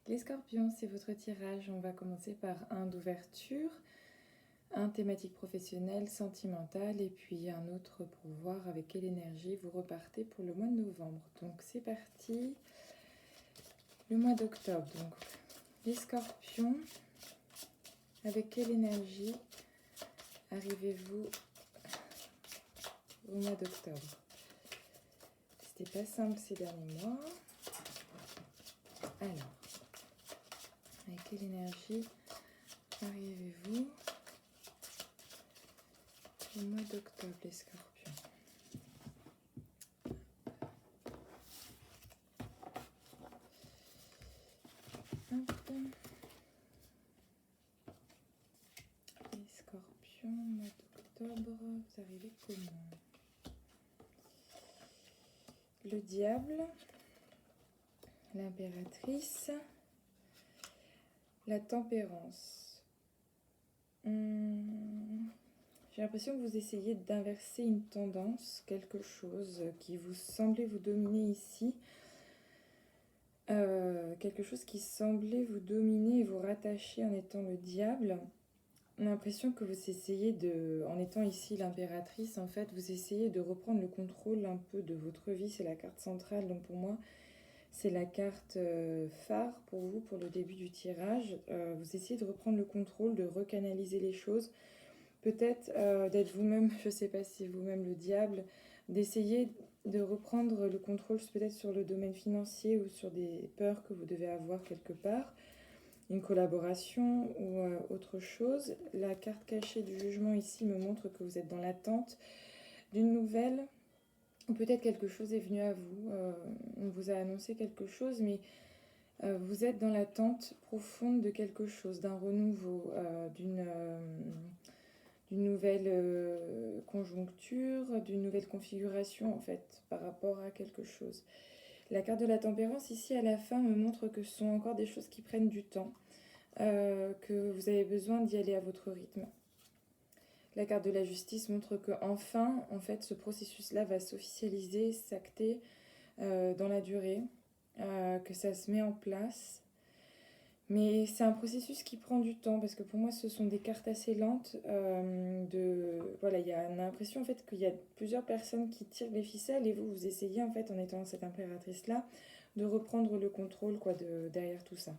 Les scorpions, c'est votre tirage. On va commencer par un d'ouverture, un thématique professionnelle, sentimentale, et puis un autre pour voir avec quelle énergie vous repartez pour le mois de novembre. Donc c'est parti. Le mois d'octobre, donc les scorpions, avec quelle énergie arrivez-vous au mois d'octobre? C'était pas simple ces derniers mois. Alors, avec quelle énergie arrivez-vous au mois d'octobre, les scorpions? Hop. Les scorpions, mois d'octobre, vous arrivez comment? Le diable, l'impératrice, la tempérance. J'ai l'impression que vous essayez d'inverser une tendance, quelque chose qui vous semblait vous dominer ici. Quelque chose qui semblait vous dominer et vous rattacher en étant le diable. On a l'impression que vous essayez en étant ici l'impératrice, en fait, vous essayez de reprendre le contrôle un peu de votre vie. C'est la carte centrale, donc pour moi, c'est la carte phare pour vous, pour le début du tirage. Vous essayez de reprendre le contrôle, de recanaliser les choses. Peut-être d'être vous-même, je ne sais pas si vous-même le diable, d'essayer de reprendre le contrôle peut-être sur le domaine financier ou sur des peurs que vous devez avoir quelque part, une collaboration ou autre chose. La carte cachée du jugement ici me montre que vous êtes dans l'attente d'une nouvelle, ou peut-être quelque chose est venu à vous, on vous a annoncé quelque chose, mais vous êtes dans l'attente profonde de quelque chose, d'un renouveau, d'une nouvelle conjoncture, d'une nouvelle configuration en fait par rapport à quelque chose. La carte de la tempérance ici à la fin me montre que ce sont encore des choses qui prennent du temps, que vous avez besoin d'y aller à votre rythme. La carte de la justice montre que enfin, en fait, ce processus-là va s'officialiser, s'acter dans la durée, que ça se met en place. Mais c'est un processus qui prend du temps parce que pour moi ce sont des cartes assez lentes. Voilà, on a l'impression en fait qu'il y a plusieurs personnes qui tirent les ficelles et vous essayez en fait en étant cette impératrice-là de reprendre le contrôle derrière tout ça.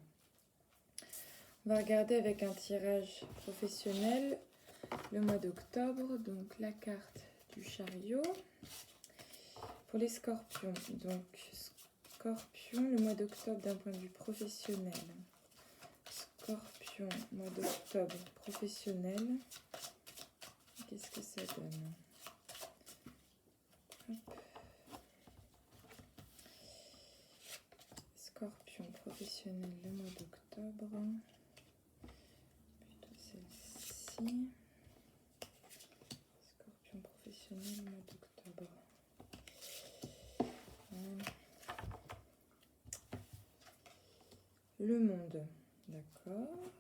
On va regarder avec un tirage professionnel le mois d'octobre, donc la carte du chariot. Pour les scorpions, donc scorpion, le mois d'octobre d'un point de vue professionnel. Scorpion, mois d'octobre professionnel. Qu'est-ce que ça donne? Hop. Scorpion professionnel, le mois d'octobre. Plutôt celle-ci. Scorpion professionnel, mois d'octobre. Le monde, d'accord.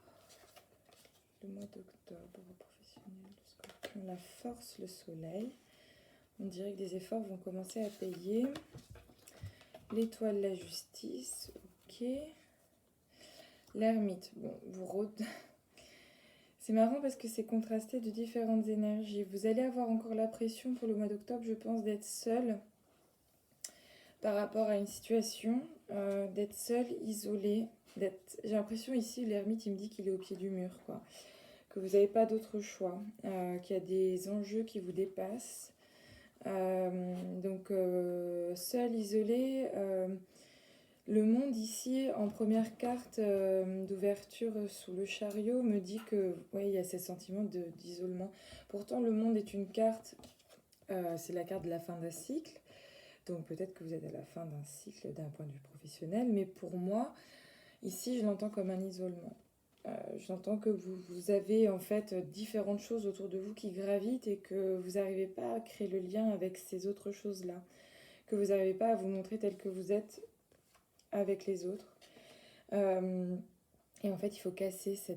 Le mois d'octobre professionnel, le scorpion, la force, le soleil. On dirait que des efforts vont commencer à payer. L'étoile, la justice, ok. L'ermite, bon, vous rôdez. C'est marrant parce que c'est contrasté de différentes énergies. Vous allez avoir encore la pression pour le mois d'octobre, je pense, d'être seul par rapport à une situation, d'être seul, isolé. J'ai l'impression ici, l'ermite, il me dit qu'il est au pied du mur, quoi. Que vous n'avez pas d'autre choix, qu'il y a des enjeux qui vous dépassent. Donc, seul, isolé. Le monde ici, en première carte d'ouverture sous le chariot, me dit que il y a ces sentiments d'isolement. Pourtant, le monde est une carte, c'est la carte de la fin d'un cycle. Donc peut-être que vous êtes à la fin d'un cycle d'un point de vue professionnel. Mais pour moi, ici, je l'entends comme un isolement. J'entends que vous avez en fait différentes choses autour de vous qui gravitent et que vous n'arrivez pas à créer le lien avec ces autres choses-là. Que vous n'arrivez pas à vous montrer tel que vous êtes avec les autres. Et en fait, il faut casser ce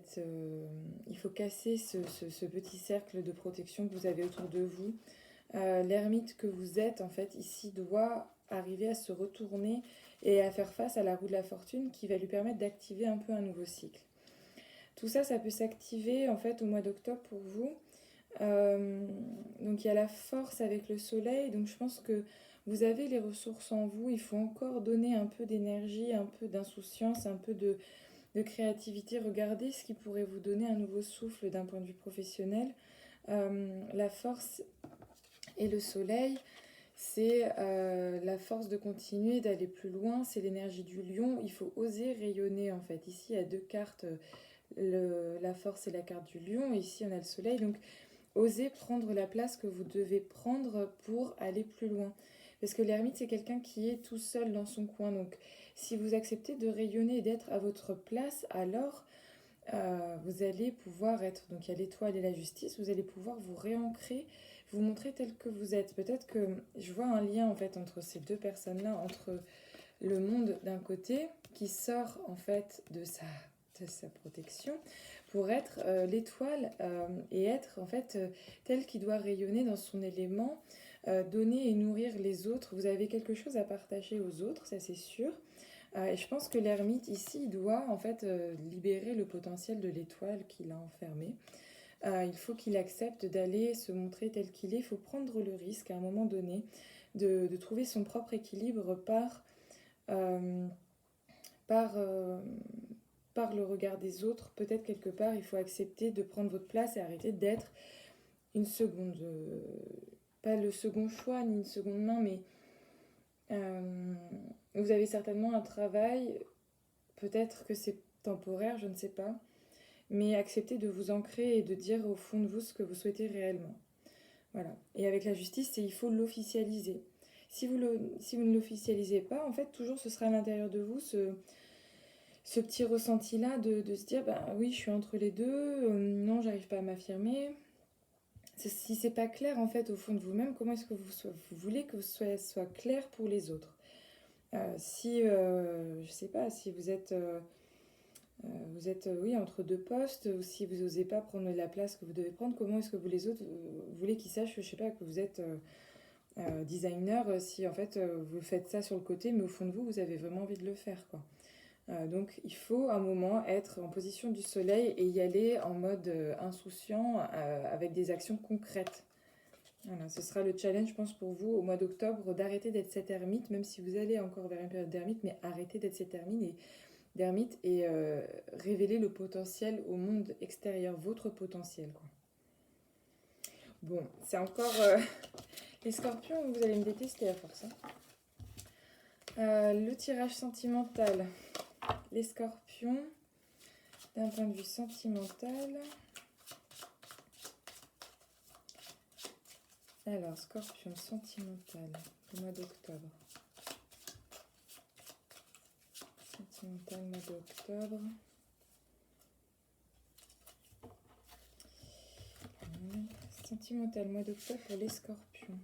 petit cercle de protection que vous avez autour de vous. L'ermite que vous êtes, en fait, ici, doit arriver à se retourner et à faire face à la roue de la fortune qui va lui permettre d'activer un peu un nouveau cycle. Tout ça, ça peut s'activer en fait au mois d'octobre pour vous. Donc il y a la force avec le soleil, donc je pense que vous avez les ressources en vous, il faut encore donner un peu d'énergie, un peu d'insouciance, un peu de créativité. Regardez ce qui pourrait vous donner un nouveau souffle d'un point de vue professionnel. La force et le soleil, c'est la force de continuer, d'aller plus loin, c'est l'énergie du lion, il faut oser rayonner en fait. Ici il y a deux cartes, la force et la carte du lion, et ici on a le soleil, donc osez prendre la place que vous devez prendre pour aller plus loin. Parce que l'ermite, c'est quelqu'un qui est tout seul dans son coin. Donc, si vous acceptez de rayonner et d'être à votre place, alors vous allez pouvoir être... Donc, il y a l'étoile et la justice. Vous allez pouvoir vous réancrer, vous montrer tel que vous êtes. Peut-être que je vois un lien, en fait, entre ces deux personnes-là, entre le monde d'un côté, qui sort, en fait, de sa protection, pour être l'étoile et être en fait tel qui doit rayonner dans son élément, donner et nourrir les autres. Vous avez quelque chose à partager aux autres, ça c'est sûr. Et je pense que l'ermite ici il doit en fait libérer le potentiel de l'étoile qu'il a enfermé. Il faut qu'il accepte d'aller se montrer tel qu'il est. Il faut prendre le risque à un moment donné de trouver son propre équilibre euh, par, par le regard des autres. Peut-être quelque part, il faut accepter de prendre votre place et arrêter d'être une seconde... pas le second choix ni une seconde main, mais vous avez certainement un travail, peut-être que c'est temporaire, je ne sais pas, mais acceptez de vous ancrer et de dire au fond de vous ce que vous souhaitez réellement. Voilà. Et avec la justice, il faut l'officialiser. Si vous ne l'officialisez pas, en fait, toujours ce sera à l'intérieur de vous ce petit ressenti-là de se dire, bah oui, je suis entre les deux, non, j'arrive pas à m'affirmer. Si c'est pas clair, en fait, au fond de vous-même, comment est-ce que vous voulez que soit clair pour les autres? Si, je sais pas, si vous êtes oui, entre deux postes, ou si vous n'osez pas prendre la place que vous devez prendre, comment est-ce que vous les autres, vous voulez qu'ils sachent, je sais pas, que vous êtes designer, si en fait vous faites ça sur le côté, mais au fond de vous, vous avez vraiment envie de le faire, quoi. Donc il faut un moment être en position du soleil et y aller en mode insouciant avec des actions concrètes. Voilà, ce sera le challenge, je pense, pour vous au mois d'octobre, d'arrêter d'être cette ermite, même si vous allez encore vers une période d'ermite, mais arrêtez d'être cette d'ermite et révéler le potentiel au monde extérieur, votre potentiel, quoi. Bon, c'est encore les scorpions, vous allez me détester à force, hein. Le tirage sentimental. Les scorpions, d'un point de vue sentimental. Alors, scorpion sentimental, le mois d'octobre. Sentimental, mois d'octobre. Sentimental, mois d'octobre pour les scorpions.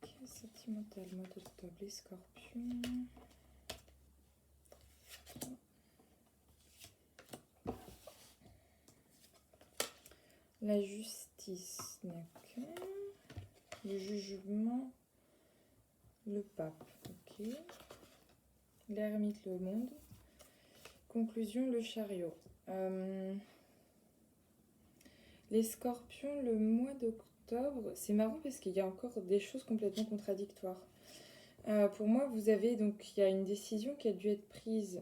Tac, sentimental, mois d'octobre, les scorpions. La justice, d'accord. Le jugement, le pape, ok. L'ermite, le monde. Conclusion, le chariot. Les scorpions, le mois d'octobre, c'est marrant parce qu'il y a encore des choses complètement contradictoires. Pour moi, vous avez donc, il y a une décision qui a dû être prise.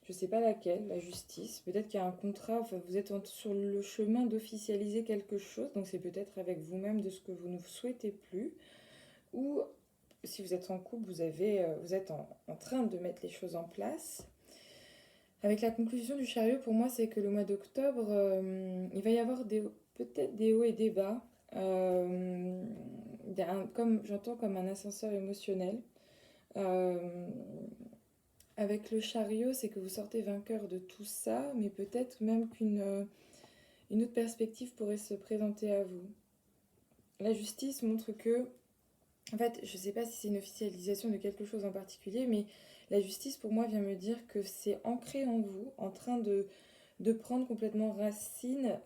Je ne sais pas laquelle, la justice. Peut-être qu'il y a un contrat, enfin, vous êtes sur le chemin d'officialiser quelque chose, donc c'est peut-être avec vous-même de ce que vous ne souhaitez plus. Ou si vous êtes en couple, vous êtes en train de mettre les choses en place. Avec la conclusion du chariot, pour moi, c'est que le mois d'octobre, il va y avoir peut-être des hauts et des bas. J'entends comme un ascenseur émotionnel. Avec le chariot, c'est que vous sortez vainqueur de tout ça, mais peut-être même une autre perspective pourrait se présenter à vous. La justice montre que, en fait, je ne sais pas si c'est une officialisation de quelque chose en particulier, mais la justice pour moi vient me dire que c'est ancré en vous, en train de de prendre complètement racine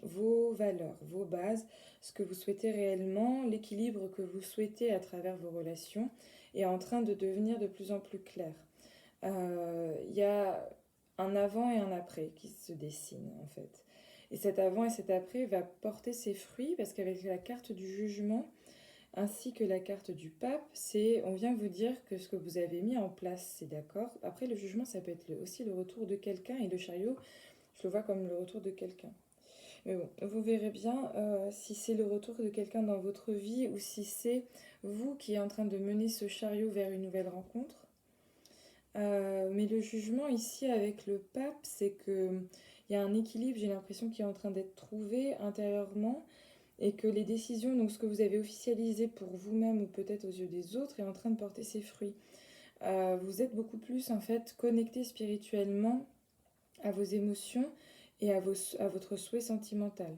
vos valeurs, vos bases, ce que vous souhaitez réellement, l'équilibre que vous souhaitez à travers vos relations est en train de devenir de plus en plus clair. Il y a un avant et un après qui se dessinent en fait. Et cet avant et cet après va porter ses fruits parce qu'avec la carte du jugement ainsi que la carte du pape, on vient vous dire que ce que vous avez mis en place, c'est d'accord. Après, le jugement, ça peut être aussi le retour de quelqu'un et le chariot, je le vois comme le retour de quelqu'un. Mais bon, vous verrez bien si c'est le retour de quelqu'un dans votre vie ou si c'est vous qui êtes en train de mener ce chariot vers une nouvelle rencontre. Mais le jugement ici avec le pape, c'est que il y a un équilibre, j'ai l'impression, qui est en train d'être trouvé intérieurement et que les décisions, donc ce que vous avez officialisé pour vous-même ou peut-être aux yeux des autres, est en train de porter ses fruits. Vous êtes beaucoup plus en fait connecté spirituellement à vos émotions et à votre souhait sentimental,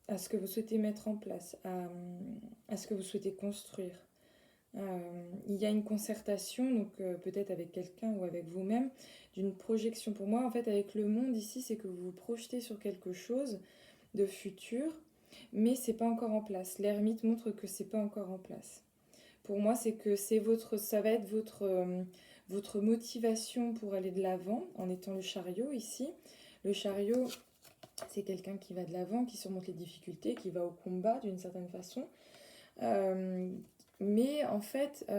à ce que vous souhaitez mettre en place, à ce que vous souhaitez construire. Il y a une concertation, donc peut-être avec quelqu'un ou avec vous-même, d'une projection. Pour moi, en fait, avec le monde ici, c'est que vous vous projetez sur quelque chose de futur, mais c'est pas encore en place. L'ermite montre que c'est pas encore en place. Pour moi, c'est que ça va être votre motivation pour aller de l'avant en étant le chariot ici. Le chariot, c'est quelqu'un qui va de l'avant, qui surmonte les difficultés, qui va au combat d'une certaine façon. Mais en fait,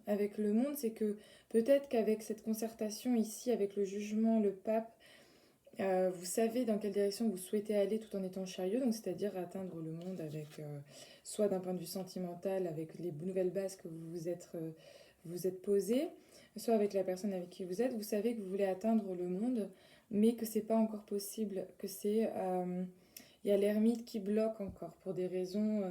avec le monde, c'est que peut-être qu'avec cette concertation ici, avec le jugement, le pape, vous savez dans quelle direction vous souhaitez aller tout en étant chariot, donc c'est-à-dire atteindre le monde avec, soit d'un point de vue sentimental, avec les nouvelles bases que vous êtes posées, soit avec la personne avec qui vous êtes. Vous savez que vous voulez atteindre le monde, mais que c'est pas encore possible, que il y a l'ermite qui bloque encore pour des raisons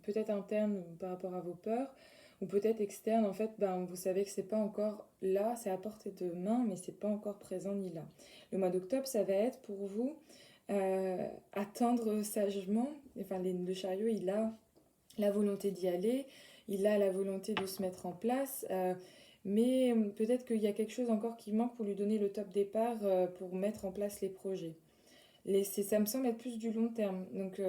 peut-être internes par rapport à vos peurs ou peut-être externes. En fait, vous savez que c'est pas encore là, c'est à portée de main, mais c'est pas encore présent ni là. Le mois d'octobre, ça va être pour vous attendre sagement. Enfin, le chariot, il a la volonté d'y aller, il a la volonté de se mettre en place. Mais peut-être qu'il y a quelque chose encore qui manque pour lui donner le top départ pour mettre en place les projets. Ça me semble être plus du long terme. Donc,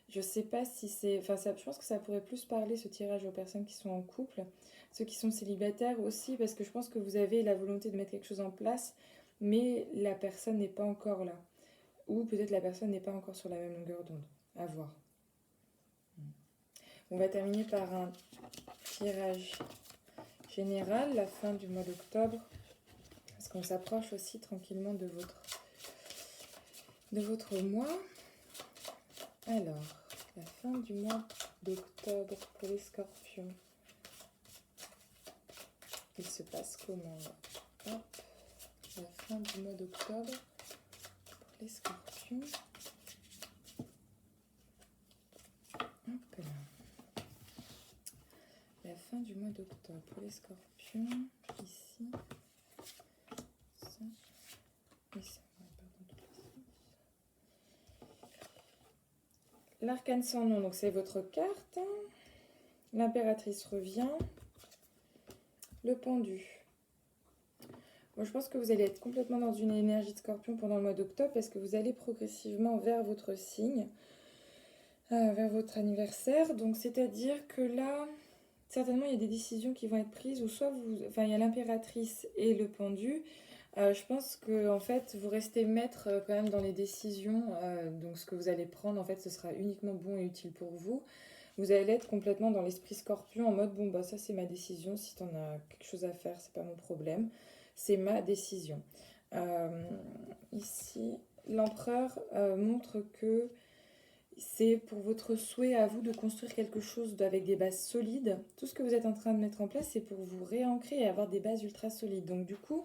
je sais pas si c'est... Enfin, je pense que ça pourrait plus parler, ce tirage, aux personnes qui sont en couple. Ceux qui sont célibataires aussi, parce que je pense que vous avez la volonté de mettre quelque chose en place, mais la personne n'est pas encore là. Ou peut-être la personne n'est pas encore sur la même longueur d'onde. À voir. On va terminer par un tirage général, la fin du mois d'octobre, parce qu'on s'approche aussi tranquillement de votre mois. Alors, la fin du mois d'octobre pour les scorpions. Il se passe comment là? Hop, la fin du mois d'octobre pour les scorpions. Hop là. La fin du mois d'octobre pour les scorpions. Ici. Ça. Oui, ça. L'arcane sans nom, donc c'est votre carte. L'impératrice revient. Le pendu. Bon, je pense que vous allez être complètement dans une énergie de scorpion pendant le mois d'octobre parce que vous allez progressivement vers votre signe, vers votre anniversaire. Donc, c'est-à-dire que là, certainement, il y a des décisions qui vont être prises ou soit il y a l'impératrice et le pendu. Je pense que en fait, vous restez maître quand même dans les décisions. Donc, ce que vous allez prendre, en fait, ce sera uniquement bon et utile pour vous. Vous allez être complètement dans l'esprit scorpion en mode bon bah ça c'est ma décision, si t'en as quelque chose à faire c'est pas mon problème, c'est ma décision. Ici l'empereur montre que c'est pour votre souhait à vous de construire quelque chose avec des bases solides. Tout ce que vous êtes en train de mettre en place c'est pour vous réancrer et avoir des bases ultra solides. Donc du coup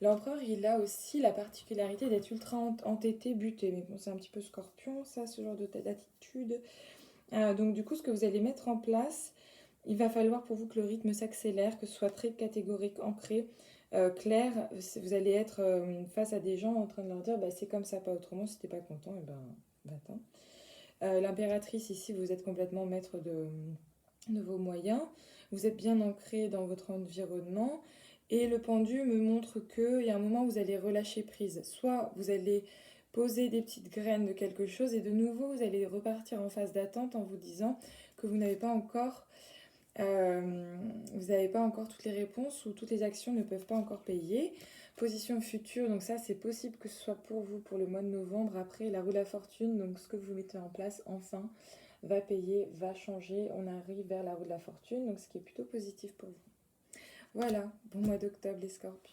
l'empereur il a aussi la particularité d'être ultra entêté, buté. Mais bon c'est un petit peu scorpion ça, ce genre d'attitude. Donc du coup, ce que vous allez mettre en place, il va falloir pour vous que le rythme s'accélère, que ce soit très catégorique, ancré, clair. Vous allez être face à des gens en train de leur dire bah, c'est comme ça, pas autrement, si t'es pas content, et ben va-t'en. L'impératrice, ici, vous êtes complètement maître de vos moyens. Vous êtes bien ancré dans votre environnement Et le pendu me montre qu'il y a un moment où vous allez relâcher prise. Soit vous allez poser des petites graines de quelque chose et de nouveau vous allez repartir en phase d'attente en vous disant que vous n'avez pas encore toutes les réponses ou toutes les actions ne peuvent pas encore payer. Position future, donc ça c'est possible que ce soit pour vous pour le mois de novembre. Après la roue de la fortune, donc ce que vous mettez en place enfin va payer, va changer. On arrive vers la roue de la fortune, donc ce qui est plutôt positif pour vous. Voilà, bon mois d'octobre les scorpions.